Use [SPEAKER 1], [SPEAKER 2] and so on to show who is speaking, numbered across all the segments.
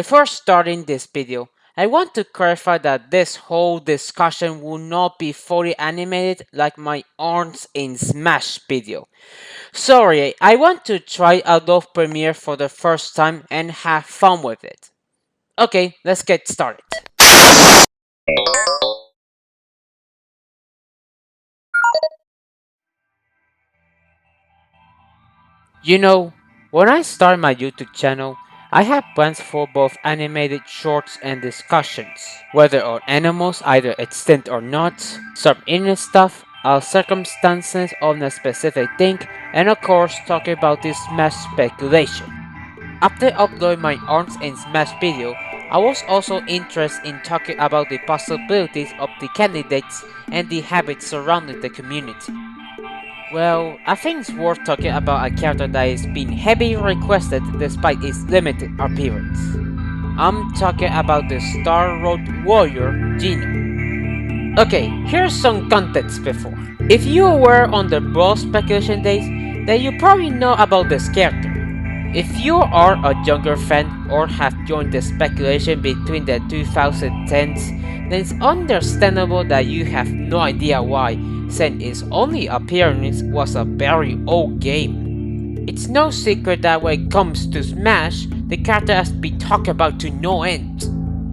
[SPEAKER 1] Before starting this video, I want to clarify that this whole discussion will not be fully animated like my Arms in Smash video. Sorry, I want to try Adobe Premiere for the first time and have fun with it. Okay, let's get started. You know, when I started my YouTube channel, I had plans for both animated shorts and discussions, whether on animals either extinct or not, some internet stuff, circumstances on a specific thing, and of course talking about this Smash speculation. After uploading my Arms and Smash video, I was also interested in talking about the possibilities of the candidates and the habits surrounding the community. Well, I think it's worth talking about a character that is being heavily requested despite its limited appearance. I'm talking about the Star Road warrior, Geno. Okay, here's some context before. If you were on the Brawl speculation days, then you probably know about this character. If you are a younger fan or have joined the speculation between the 2010s, then it's understandable that you have no idea why, since its only appearance was a very old game. It's no secret that when it comes to Smash, the character has been talked about to no end.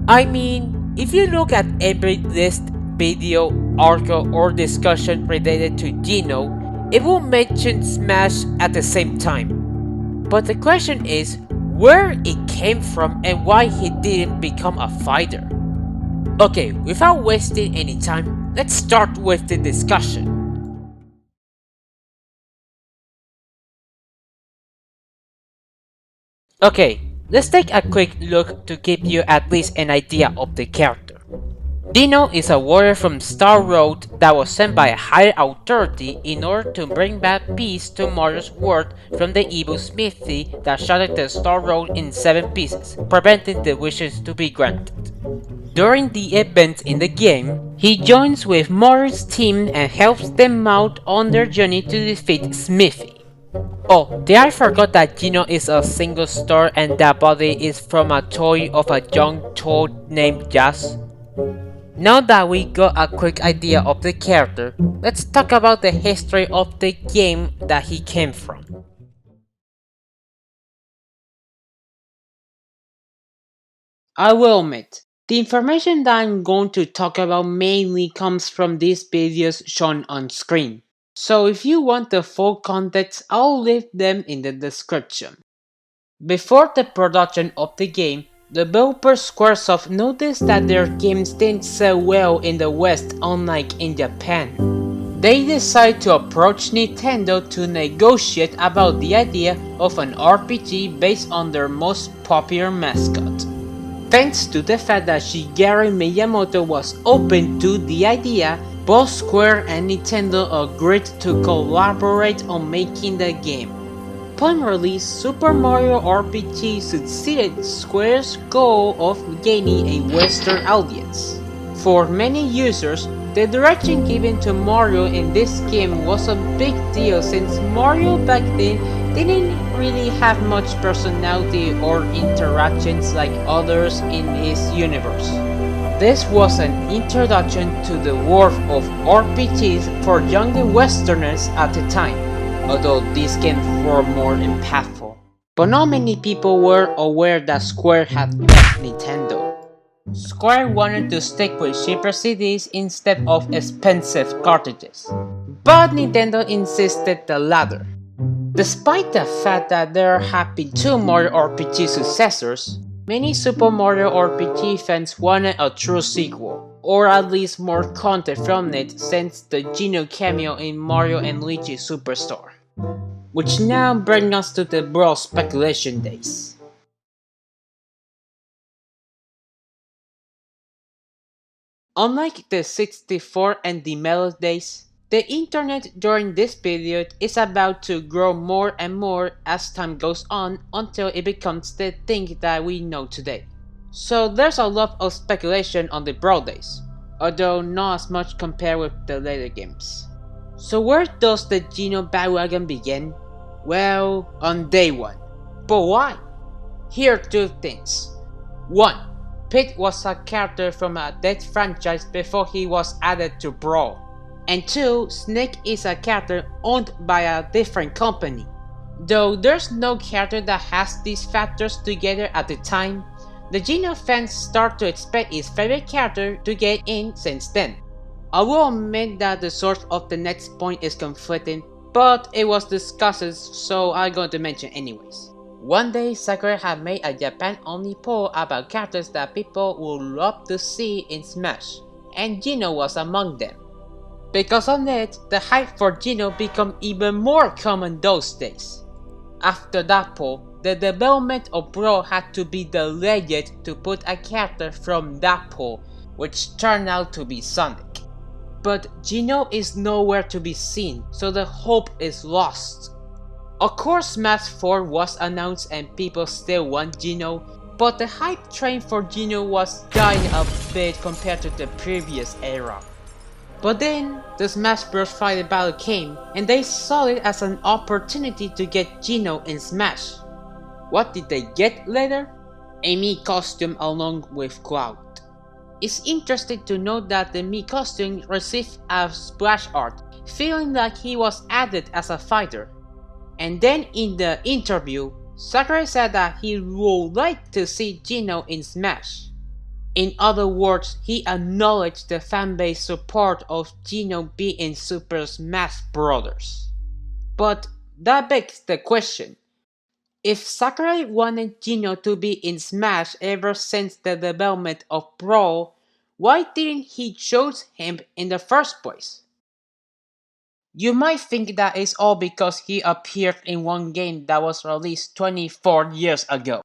[SPEAKER 1] I mean, if you look at every list, video, article, or discussion related to Geno, it will mention Smash at the same time. But the question is, where it came from and why he didn't become a fighter. Okay, without wasting any time, let's start with the discussion. Okay, let's take a quick look to give you at least an idea of the character. Geno is a warrior from Star Road that was sent by a higher authority in order to bring back peace to Mario's world from the evil smithy that shattered the Star Road in 7 pieces, preventing the wishes to be granted. During the events in the game, he joins with Mario's team and helps them out on their journey to defeat Smithy. Oh, did I forget that Geno is a single star and that body is from a toy of a young toad named Jazz? Now that we got a quick idea of the character, let's talk about the history of the game that he came from. I will admit, the information that I'm going to talk about mainly comes from these videos shown on screen. So if you want the full context, I'll leave them in the description. Before the production of the game, developer Squaresoft noticed that their games didn't sell well in the West unlike in Japan. They decided to approach Nintendo to negotiate about the idea of an RPG based on their most popular mascot. Thanks to the fact that Shigeru Miyamoto was open to the idea, both Square and Nintendo agreed to collaborate on making the game. Upon release, Super Mario RPG succeeded Square's goal of gaining a Western audience. For many users, the direction given to Mario in this game was a big deal since Mario back then didn't really have much personality or interactions like others in his universe. This was an introduction to the world of RPGs for younger Westerners at the time, although these games were more impactful. But not many people were aware that Square had left Nintendo. Square wanted to stick with cheaper CDs instead of expensive cartridges, but Nintendo insisted the latter. Despite the fact that there have been 2 Mario RPG successors, many Super Mario RPG fans wanted a true sequel, or at least more content from it since the Geno cameo in Mario & Luigi Superstar. Which now brings us to the Brawl speculation days. Unlike the 64 and the Melee days, the internet during this period is about to grow more and more as time goes on until it becomes the thing that we know today. So there's a lot of speculation on the Brawl days, although not as much compared with the later games. So where does the Geno bandwagon begin? Well, on day 1. But why? Here are 2 things. 1. Pete was a character from a dead franchise before he was added to Brawl. And 2. Snake is a character owned by a different company. Though there's no character that has these factors together at the time, the Geno fans start to expect his favorite character to get in since then. I will admit that the source of the next point is conflicting, but it was discussed, so I'm going to mention anyways. One day, Sakurai had made a Japan-only poll about characters that people would love to see in Smash, and Geno was among them. Because of it, the hype for Geno became even more common those days. After that poll, the development of Brawl had to be delayed to put a character from that poll, which turned out to be Sonic. But Geno is nowhere to be seen, so the hope is lost. Of course Smash 4 was announced and people still want Geno, but the hype train for Geno was dying a bit compared to the previous era. But then, the Smash Bros. Fighting Battle came, and they saw it as an opportunity to get Geno in Smash. What did they get later? A Mii Costume along with Cloud. It's interesting to note that the Mii Costume received a splash art, feeling like he was added as a fighter. And then in the interview, Sakurai said that he would like to see Geno in Smash. In other words, he acknowledged the fanbase support of Geno being in Super Smash Bros. But that begs the question, if Sakurai wanted Geno to be in Smash ever since the development of Brawl, why didn't he choose him in the first place? You might think that it's all because he appeared in one game that was released 24 years ago.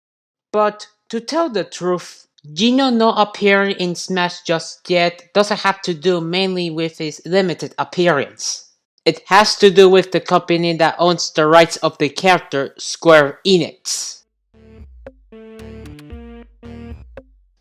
[SPEAKER 1] But to tell the truth, Geno not appearing in Smash just yet doesn't have to do mainly with his limited appearance. It has to do with the company that owns the rights of the character, Square Enix.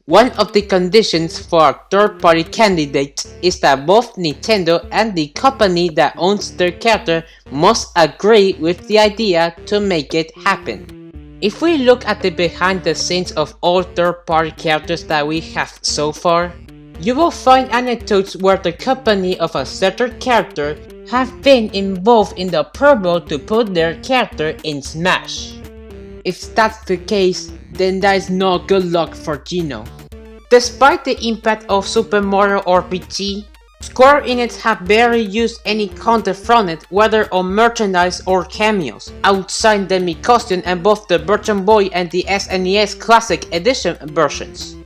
[SPEAKER 1] One of the conditions for a third-party candidate is that both Nintendo and the company that owns their character must agree with the idea to make it happen. If we look at the behind the scenes of all third-party characters that we have so far, you will find anecdotes where the company of a certain character have been involved in the approval to put their character in Smash. If that's the case, then that is no good luck for Geno. Despite the impact of Super Mario RPG, Square Enix have barely used any content from it, whether on merchandise or cameos, outside the Mii Costume and both the Virtual Boy and the SNES Classic Edition versions.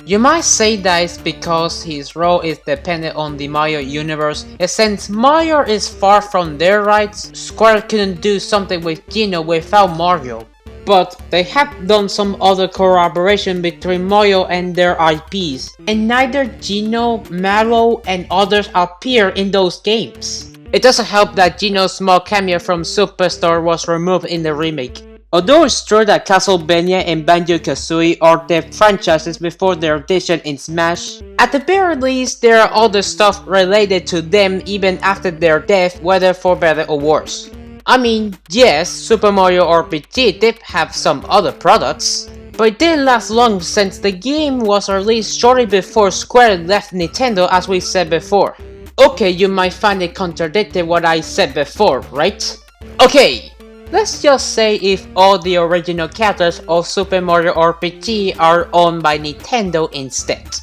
[SPEAKER 1] You might say that it's because his role is dependent on the Mario universe, and since Mario is far from their rights, Square couldn't do something with Geno without Mario. But they have done some other collaboration between Mario and their IPs, and neither Geno, Mario, and others appear in those games. It doesn't help that Geno's small cameo from Superstar was removed in the remake. Although it's true that Castlevania and Banjo-Kazooie are dead franchises before their addition in Smash, at the very least there are other stuff related to them even after their death, whether for better or worse. I mean, yes, Super Mario RPG did have some other products, but it didn't last long since the game was released shortly before Square left Nintendo, as we said before. Okay, you might find it contradicted what I said before, right? Okay, let's just say if all the original characters of Super Mario RPG are owned by Nintendo instead.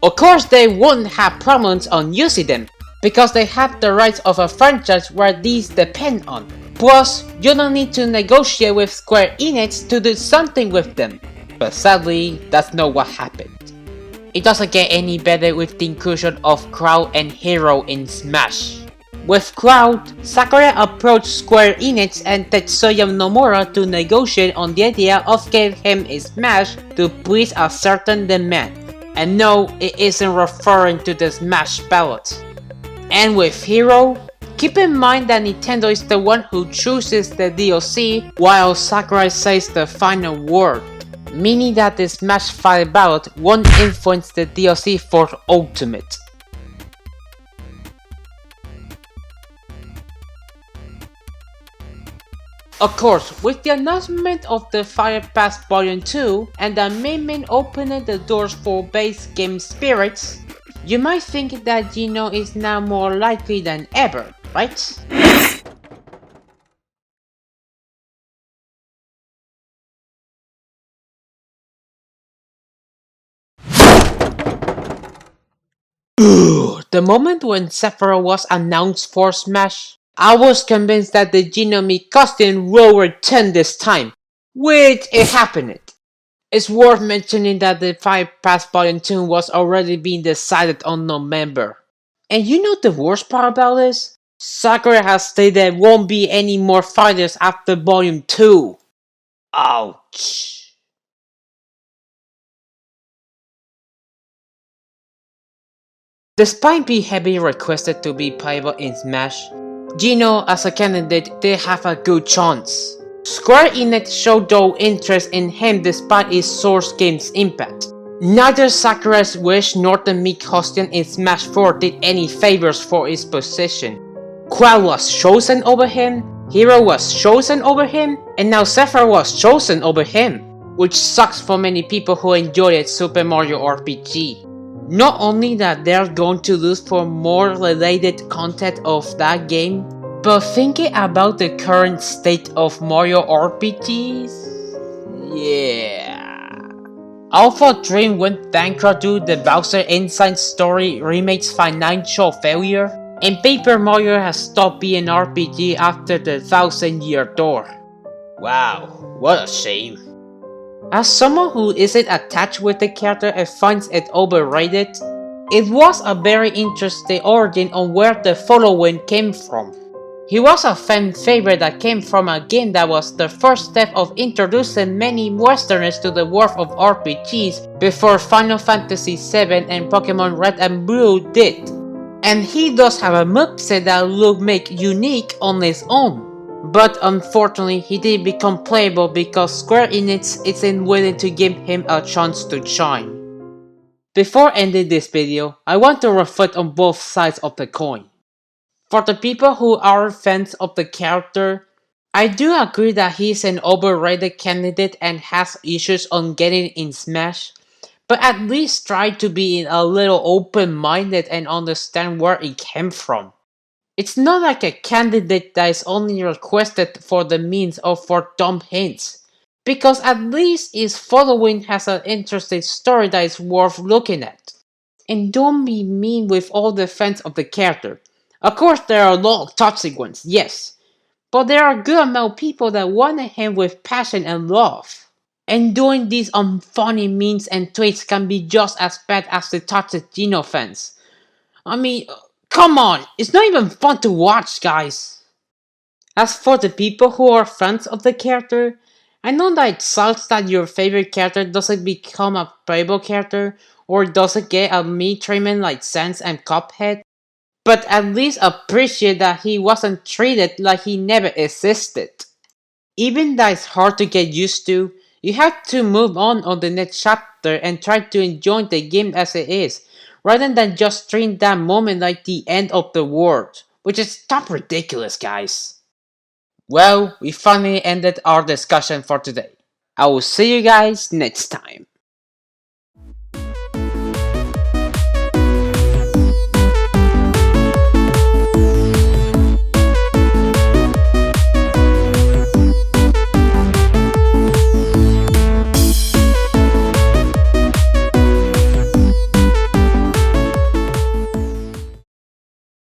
[SPEAKER 1] Of course they won't have problems on using them, because they have the rights of a franchise where these depend on. Plus, you don't need to negotiate with Square Enix to do something with them. But sadly, that's not what happened. It doesn't get any better with the inclusion of Cloud and Hero in Smash. With Cloud, Sakurai approached Square Enix and Tetsuya Nomura to negotiate on the idea of getting him in Smash to please a certain demand. And no, it isn't referring to the Smash ballot. And with Hero, keep in mind that Nintendo is the one who chooses the DLC, while Sakurai says the final word, meaning that the Smash 5 ballot won't influence the DLC for Ultimate. Of course, with the announcement of the Fire Pass Volume 2 and the amendment opening the doors for base game spirits, you might think that Geno is now more likely than ever, right? The moment when Sephiroth was announced for Smash, I was convinced that the Geno Mii Costume will return this time, which it happened. It's worth mentioning that the Fire Pass Volume 2 was already being decided on November. And you know the worst part about this? Sakura has stated there won't be any more fighters after Volume 2. Ouch. Despite being heavily requested to be playable in Smash, Geno as a candidate did have a good chance. Square Enix showed no interest in him despite its source game's impact. Neither Sakura's Wish nor the Mii Costume in Smash 4 did any favors for its position. Quell was chosen over him, Hero was chosen over him, and now Sephiroth was chosen over him, which sucks for many people who enjoyed Super Mario RPG. Not only that they're going to lose for more related content of that game, but thinking about the current state of Mario RPGs, yeah. Alpha Dream went bankrupt due to the Bowser Inside Story remake's financial failure, and Paper Mario has stopped being an RPG after the 1000-year door. Wow, what a shame. As someone who isn't attached with the character and finds it overrated, it was a very interesting origin on where the following came from. He was a fan favorite that came from a game that was the first step of introducing many Westerners to the world of RPGs before Final Fantasy VII and Pokemon Red and Blue did. And he does have a moveset that will make unique on its own. But unfortunately, he didn't become playable because Square Enix isn't willing to give him a chance to shine. Before ending this video, I want to reflect on both sides of the coin. For the people who are fans of the character, I do agree that he's an overrated candidate and has issues on getting in Smash, but at least try to be a little open-minded and understand where it came from. It's not like a candidate that is only requested for the means or for dumb hints, because at least its following has an interesting story that is worth looking at. And don't be mean with all the fans of the character. Of course there are a lot of toxic ones, yes, but there are a good amount of people that wanted him with passion and love. And doing these unfunny memes and tweets can be just as bad as the toxic Geno fans. I mean, come on, it's not even fun to watch, guys. As for the people who are fans of the character, I know that it sucks that your favorite character doesn't become a playable character or doesn't get a me treatment like Sans and Cuphead, but at least appreciate that he wasn't treated like he never existed. Even though it's hard to get used to, you have to move on the next chapter and try to enjoy the game as it is, rather than just treating that moment like the end of the world, which is top ridiculous, guys. Well, we finally ended our discussion for today. I will see you guys next time.